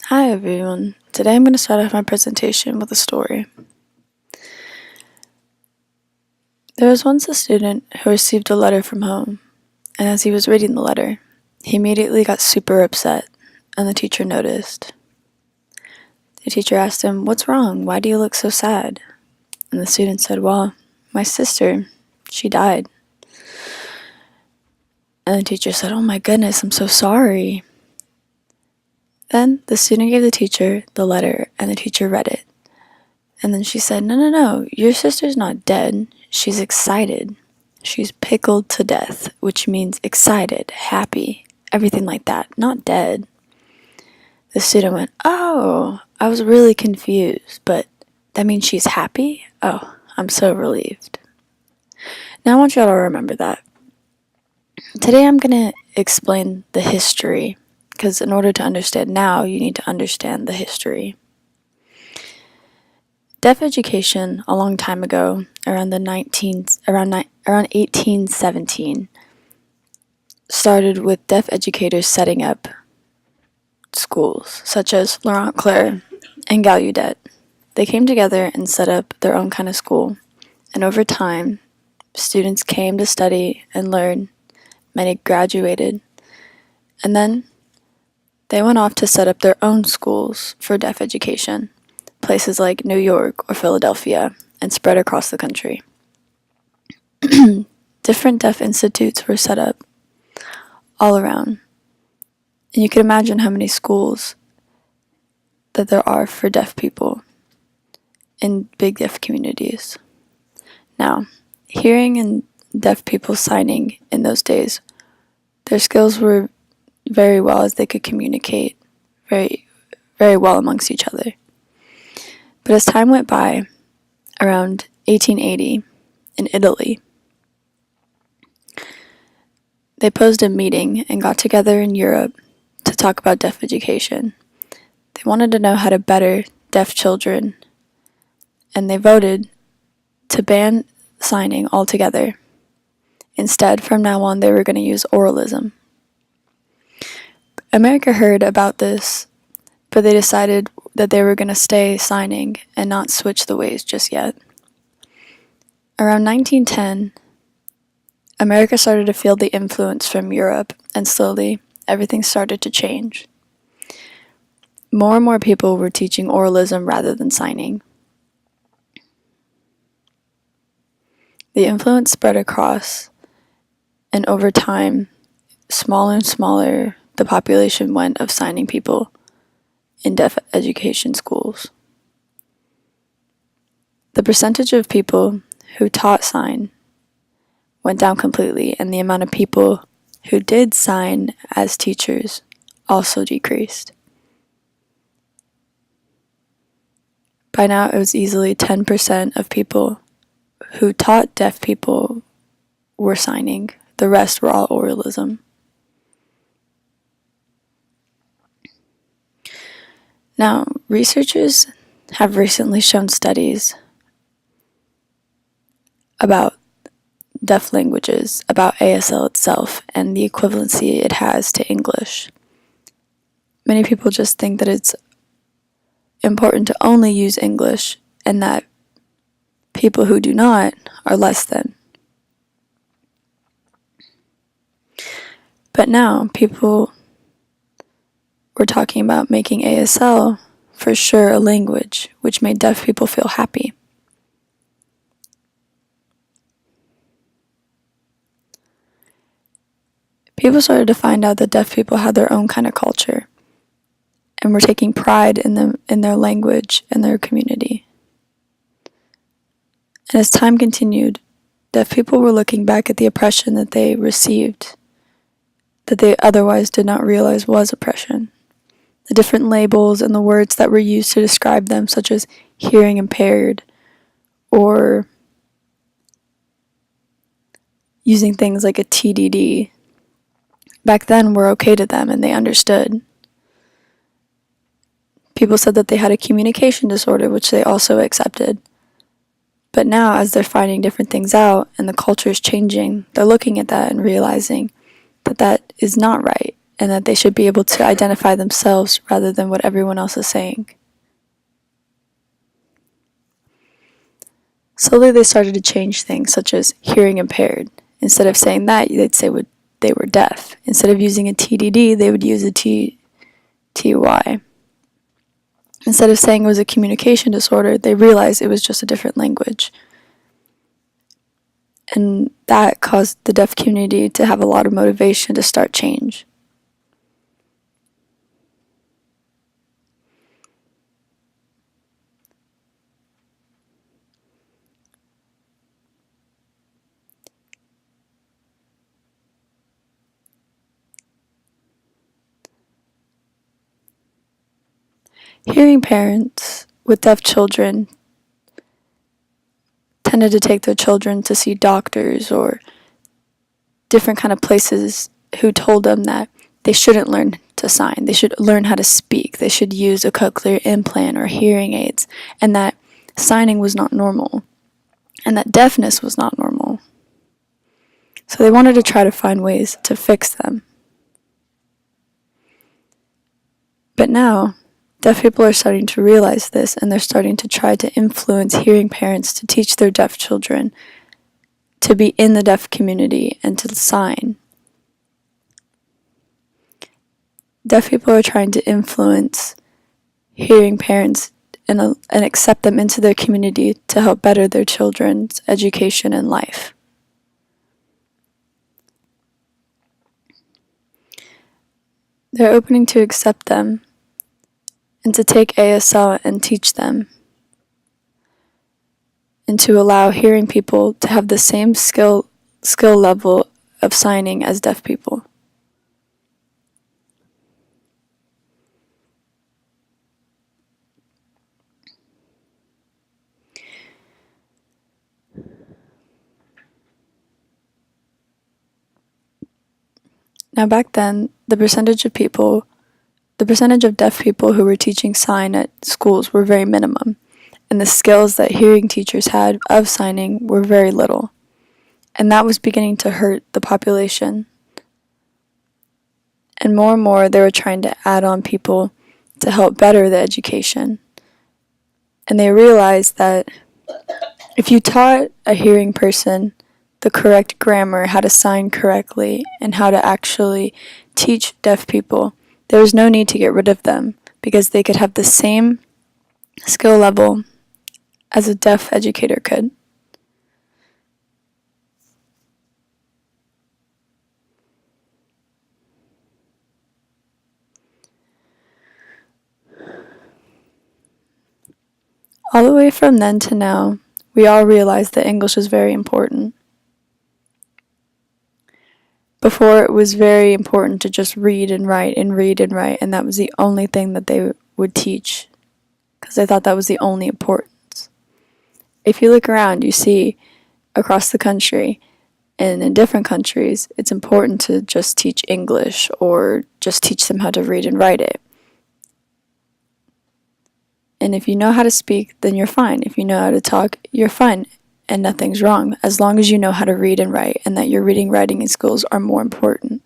Hi everyone. Today I'm going to start off my presentation with a story. There was once a student who received a letter from home, and as he was reading the letter, he immediately got super upset, and the teacher noticed. The teacher asked him, "What's wrong? Why do you look so sad?" And the student said, "Well, my sister, she died." And the teacher said, "Oh my goodness, I'm so sorry." Then the student gave the teacher the letter, and the teacher read it. And then she said, No, your sister's not dead. She's excited. She's pickled to death, which means excited, happy, everything like that, not dead." The student went, "Oh, I was really confused, but that means she's happy? Oh, I'm so relieved." Now I want you all to remember that. Today I'm going to explain the history, because in order to understand now, you need to understand the history. Deaf education a long time ago, around 1817, started with deaf educators setting up schools, such as Laurent Clerc and Gallaudet. They came together and set up their own kind of school, and over time, students came to study and learn. Many graduated, and then they went off to set up their own schools for deaf education, places like New York or Philadelphia, and spread across the country. Different deaf institutes were set up all around, and you can imagine how many schools that there are for deaf people in big deaf communities. Now, hearing and deaf people signing in those days, their skills were very well, as they could communicate very, very well amongst each other. But as time went by, around 1880, in Italy, they posed a meeting and got together in Europe to talk about deaf education. They wanted to know how to better deaf children, and they voted to ban signing altogether. Instead, from now on, they were going to use oralism. America heard about this, but they decided that they were going to stay signing and not switch the ways just yet. Around 1910, America started to feel the influence from Europe, and slowly everything started to change. More and more people were teaching oralism rather than signing. The influence spread across, and over time, smaller and smaller the population went of signing people in deaf education schools. The percentage of people who taught sign went down completely, and the amount of people who did sign as teachers also decreased. By now, it was easily 10% of people who taught deaf people were signing. The rest were all oralism. Now, researchers have recently shown studies about deaf languages, about ASL itself, and the equivalency it has to English. Many people just think that it's important to only use English, and that people who do not are less than. But now, people were talking about making ASL for sure a language, which made deaf people feel happy. People started to find out that deaf people had their own kind of culture, and were taking pride in their language and their community. And as time continued, deaf people were looking back at the oppression that they received, that they otherwise did not realize was oppression. The different labels and the words that were used to describe them, such as hearing impaired, or using things like a TDD, back then were okay to them, and they understood. People said that they had a communication disorder, which they also accepted. But now, as they're finding different things out and the culture is changing, they're looking at that and realizing that that is not right, and that they should be able to identify themselves rather than what everyone else is saying. Slowly they started to change things, such as hearing impaired. Instead of saying that, they'd say they were deaf. Instead of using a TDD, they would use a TY. Instead of saying it was a communication disorder, they realized it was just a different language. And that caused the deaf community to have a lot of motivation to start change. Hearing parents with deaf children tended to take their children to see doctors or different kind of places who told them that they shouldn't learn to sign. They should learn how to speak. They should use a cochlear implant or hearing aids, and that signing was not normal, and that deafness was not normal. So they wanted to try to find ways to fix them. But now, deaf people are starting to realize this, and they're starting to try to influence hearing parents to teach their deaf children to be in the deaf community and to sign. Deaf people are trying to influence hearing parents and accept them into their community to help better their children's education and life. They're opening to accept them and to take ASL and teach them, and to allow hearing people to have the same skill level of signing as deaf people. Now back then, the percentage of deaf people who were teaching sign at schools were very minimum, and the skills that hearing teachers had of signing were very little, and that was beginning to hurt the population. And more they were trying to add on people to help better the education. And they realized that if you taught a hearing person the correct grammar, how to sign correctly, and how to actually teach deaf people, there was no need to get rid of them, because they could have the same skill level as a deaf educator could. All the way from then to now, we all realized that English is very important. Before, it was very important to just read and write, and that was the only thing that they would teach, because they thought that was the only importance. If you look around, you see across the country and in different countries, it's important to just teach English or just teach them how to read and write it. And if you know how to speak, then you're fine. If you know how to talk, you're fine. And nothing's wrong, as long as you know how to read and write, and that your reading, writing, and skills are more important.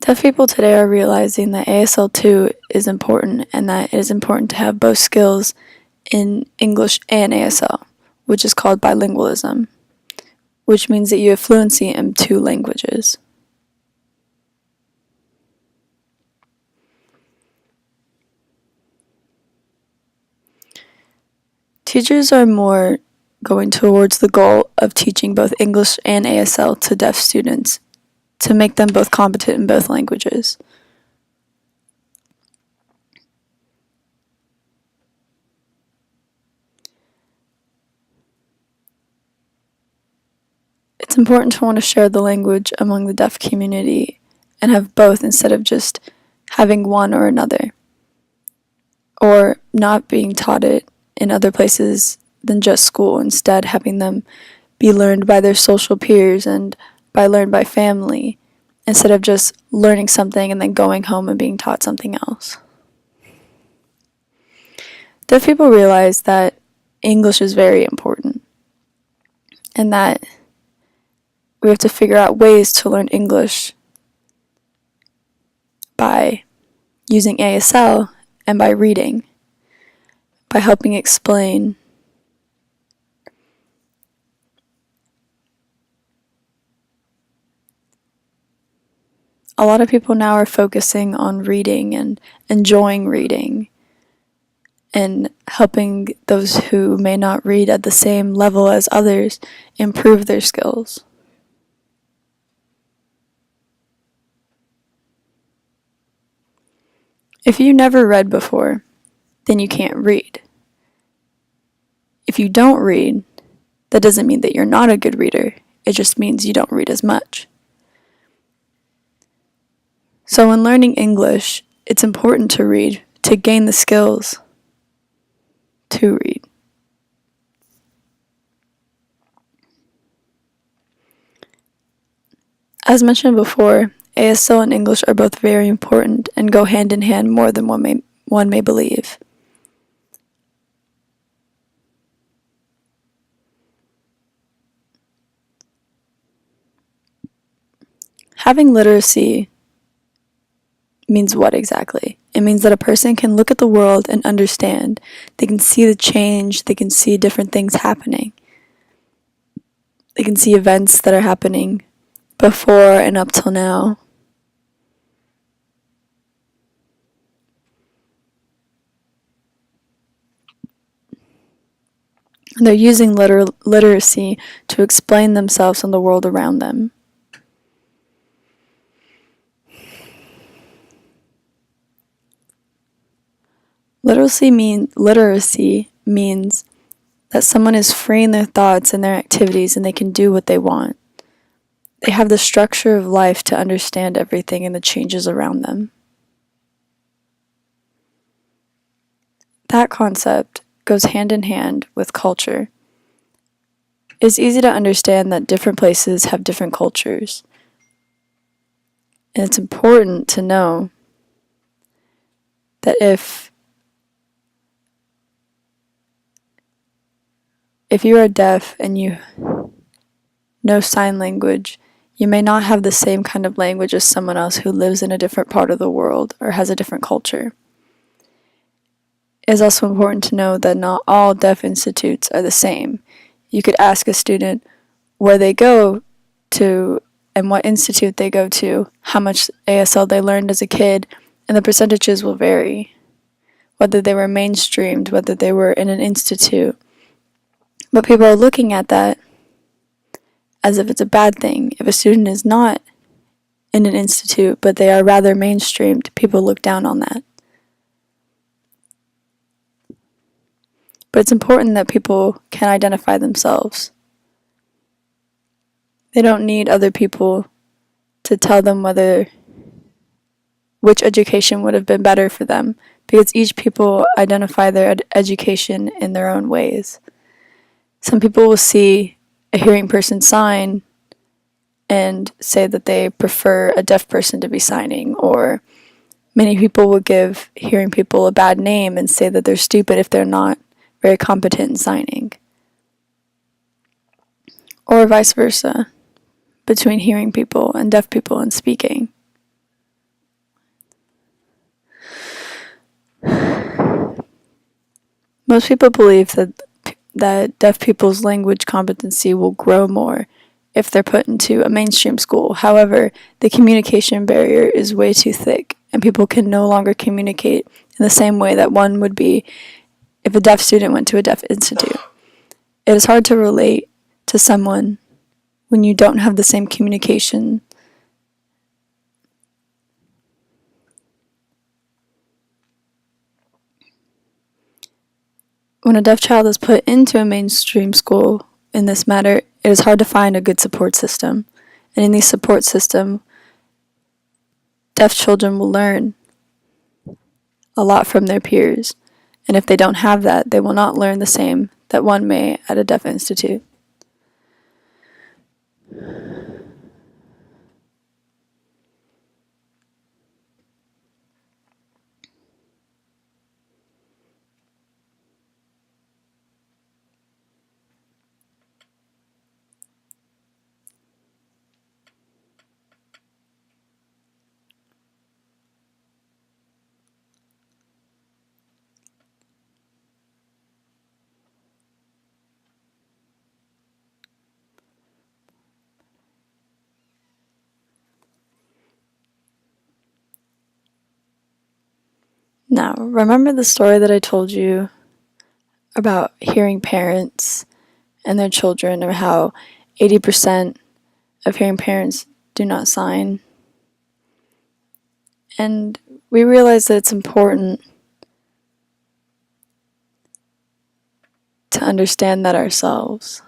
Deaf people today are realizing that ASL2 is important, and that it is important to have both skills in English and ASL, which is called bilingualism, which means that you have fluency in 2 languages. Teachers are more going towards the goal of teaching both English and ASL to deaf students to make them both competent in both languages. It's important to want to share the language among the deaf community and have both instead of just having one or another, or not being taught it in other places than just school, instead having them be learned by their social peers and learned by family, instead of just learning something and then going home and being taught something else. Deaf people realize that English is very important, and that we have to figure out ways to learn English by using ASL and by reading, by helping explain. A lot of people now are focusing on reading and enjoying reading and helping those who may not read at the same level as others improve their skills. If you never read before, then you can't read. If you don't read, that doesn't mean that you're not a good reader. It just means you don't read as much. So when learning English, it's important to read to gain the skills to read. As mentioned before, ASL and English are both very important and go hand in hand more than one may believe. Having literacy means what exactly? It means that a person can look at the world and understand. They can see the change, they can see different things happening. They can see events that are happening before and up till now. They're using literacy to explain themselves and the world around them. Literacy means that someone is free in their thoughts and their activities and they can do what they want. They have the structure of life to understand everything and the changes around them. That concept goes hand in hand with culture. It's easy to understand that different places have different cultures. And it's important to know that if you are deaf and you know sign language, you may not have the same kind of language as someone else who lives in a different part of the world or has a different culture. It is also important to know that not all deaf institutes are the same. You could ask a student where they go to and what institute they go to, how much ASL they learned as a kid, and the percentages will vary. Whether they were mainstreamed, whether they were in an institute. But people are looking at that as if it's a bad thing. If a student is not in an institute, but they are rather mainstreamed, people look down on that. But it's important that people can identify themselves. They don't need other people to tell them which education would have been better for them, because each people identify their education in their own ways. Some people will see a hearing person sign and say that they prefer a deaf person to be signing, or many people will give hearing people a bad name and say that they're stupid if they're not very competent in signing. Or vice versa, between hearing people and deaf people in speaking. Most people believe that deaf people's language competency will grow more if they're put into a mainstream school. However, the communication barrier is way too thick, and people can no longer communicate in the same way that one would be if a deaf student went to a deaf institute. It is hard to relate to someone when you don't have the same communication. When a deaf child is put into a mainstream school in this matter, it is hard to find a good support system. And in these support systems, deaf children will learn a lot from their peers. And if they don't have that, they will not learn the same that one may at a deaf institute. Now, remember the story that I told you about hearing parents and their children, or how 80% of hearing parents do not sign? And we realize that it's important to understand that ourselves.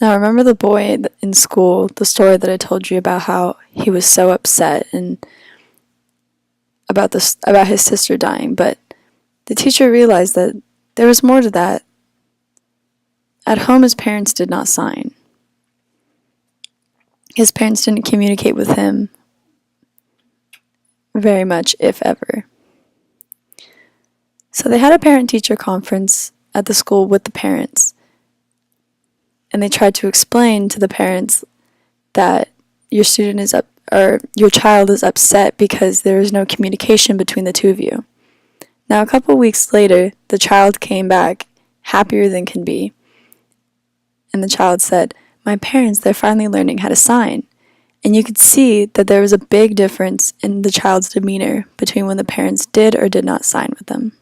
Now, remember the boy in school, the story that I told you about, how he was so upset and about his sister dying, but the teacher realized that there was more to that. At home, his parents did not sign. His parents didn't communicate with him very much, if ever. So they had a parent-teacher conference at the school with the parents, and they tried to explain to the parents that your child is upset because there is no communication between the two of you. Now, a couple weeks later, the child came back happier than can be, and the child said, "My parents, they're finally learning how to sign." And you could see that there was a big difference in the child's demeanor between when the parents did or did not sign with them.